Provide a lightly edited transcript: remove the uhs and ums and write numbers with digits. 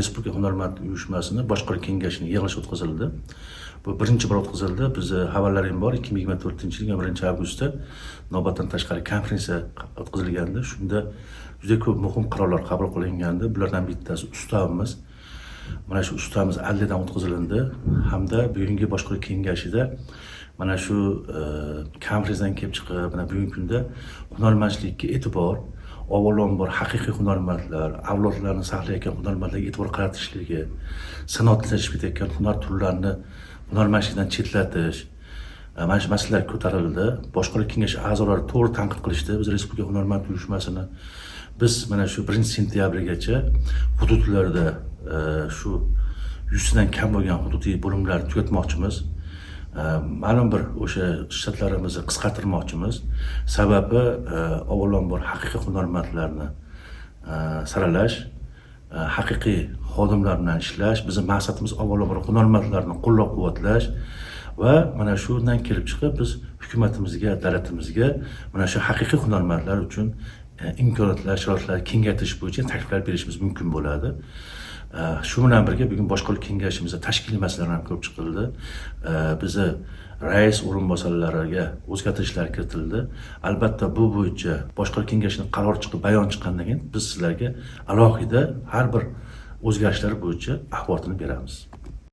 Respublika Hunarmandlik uyushmasini boshqaruv kengashining yig'ilishi o'tkazildi. Bu birinchi bor o'tkazildi. Bizni xabarlarim bor. 2024-yil 1-avgustda navbatdan tashqari konferensiya o'tkazilgandi. Shunda juda ko'p muhim qarorlar qabul qilingandi. Bulardan bittasi ustavimiz. Mana shu ustavimiz Adliyadan o'tkazildi hamda bugungi boshqaruv kengashida mana shu konferensiyadan kelib chiqib, mana bugungi kunda hunarmandchilikka e'tibor, avvalambor haqiqiy hunarmandlar, avlodlarni saqlayotgan hunarmandlarga e'tibor qaratishligi, sanoatlashib ketayotgan hunar turlarini hunarmandchilikdan chetlatish, mana shu masalalar ko'tarildi. Boshqaruv kengashi a'zolari to'g'ri tanqid qilishdi. Biz Respublika Hunarmandlik uyushmasini biz mana shu 1-sentyabrgacha hududlarda shu 100 dan kam bo'lgan hududiy bo'limlarni tugatmoqchimiz. Ma'lum bir o'sha shtatlarimizni qisqartirmoqchimiz. Sababi avvalambor haqiqiy hunarmandlarni saralash, haqiqiy xodimlar bilan ishlash. Bizning maqsadimiz avvalambor hunarmandlarni qo'llab-quvvatlash va mana shundan kelib chiqib biz hukumatimizga, davlatimizga mana shu haqiqiy hunarmandlar uchun imkoniyatlar, sharoitlarni kengaytirish bo'yicha takliflar berishimiz mumkin bo'ladi. Shu bilan birga bugun boshqaruv kengashimizda tashkiliy masalalar ham ko'p chiqildi. Bizni rais o'rinbosarlariga o'zgartirishlar kiritildi. Albatta bu bo'yicha boshqaruv kengashining qarori chiqib, bayon chiqqandan keyin biz sizlarga alohida har bir o'zgarishlar bo'yicha axborotini beramiz.